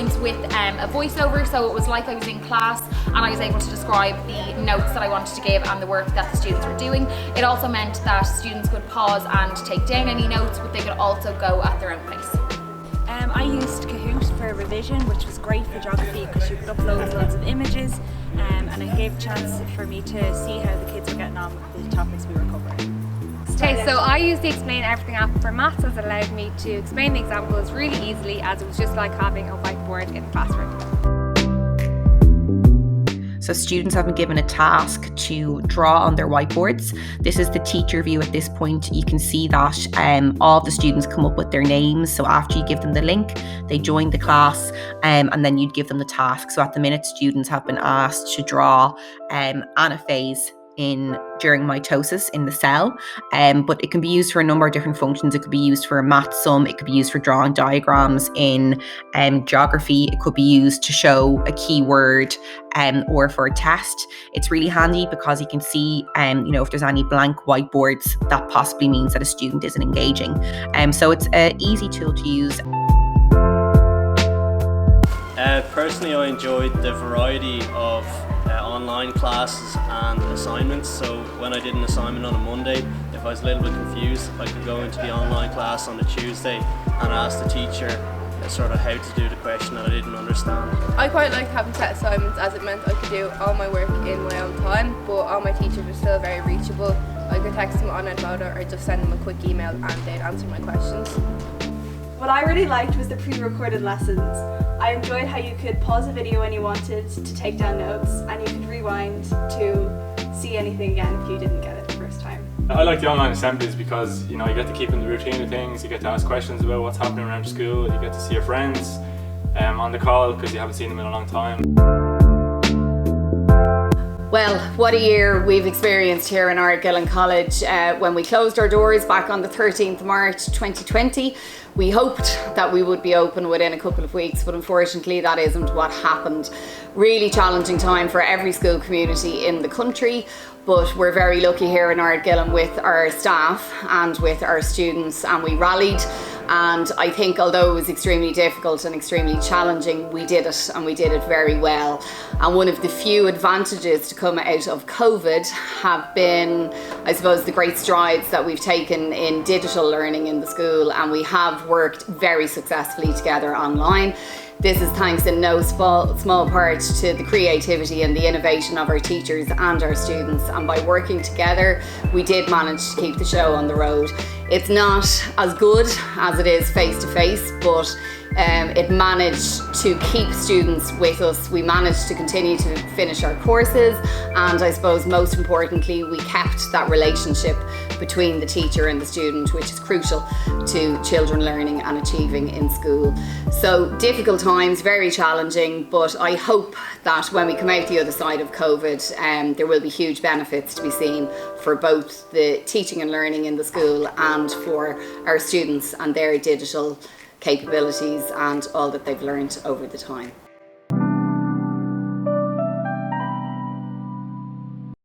points with a voiceover, so it was like I was in class and I was able to describe the notes that I wanted to give and the work that the students were doing. It also meant that students could pause and take down any notes, but they could also go at their own pace. I used Kahoot for revision, which was great for geography because you could upload loads of images, and it gave a chance for me to see how the kids were getting on with the topics we were covering. Okay, so I used the Explain Everything app for maths, as it allowed me to explain the examples really easily, as it was just like having a whiteboard in the classroom. So students have been given a task to draw on their whiteboards. This is the teacher view at this point. You can see that all the students come up with their names. So after you give them the link, they join the class, and then you'd give them the task. So at the minute, students have been asked to draw anaphase during mitosis in the cell, but it can be used for a number of different functions. It could be used for a math sum, it could be used for drawing diagrams in geography, it could be used to show a keyword or for a test. It's really handy because you can see if there's any blank whiteboards, that possibly means that a student isn't engaging. So it's an easy tool to use. Personally, I enjoyed the variety of online classes and assignments. So when I did an assignment on a Monday, if I was a little bit confused, I could go into the online class on a Tuesday and ask the teacher sort of how to do the question that I didn't understand. I quite liked having set assignments, as it meant I could do all my work in my own time, but all my teachers were still very reachable. I could text them on Edmodo or just send them a quick email and they'd answer my questions. What I really liked was the pre-recorded lessons. I enjoyed how you could pause a video when you wanted to take down notes, and you could rewind to see anything again if you didn't get it the first time. I like the online assemblies because you get to keep in the routine of things, you get to ask questions about what's happening around school, you get to see your friends on the call because you haven't seen them in a long time. Well, what a year we've experienced here in Ardgillan College. When we closed our doors back on the 13th of March 2020, we hoped that we would be open within a couple of weeks, but unfortunately that isn't what happened. Really challenging time for every school community in the country, but we're very lucky here in Ardgillan with our staff and with our students, and we rallied. And I think although it was extremely difficult and extremely challenging, we did it, and we did it very well. And one of the few advantages to come out of COVID have been, I suppose, the great strides that we've taken in digital learning in the school, and we have worked very successfully together online. This is thanks in no small part to the creativity and the innovation of our teachers and our students, and by working together we did manage to keep the show on the road. It's not as good as it is face to face, but it managed to keep students with us. We managed to continue to finish our courses, and I suppose most importantly we kept that relationship between the teacher and the student, which is crucial to children learning and achieving in school. So difficult times, very challenging, but I hope that when we come out the other side of COVID, there will be huge benefits to be seen for both the teaching and learning in the school and for our students and their digital capabilities and all that they've learned over the time.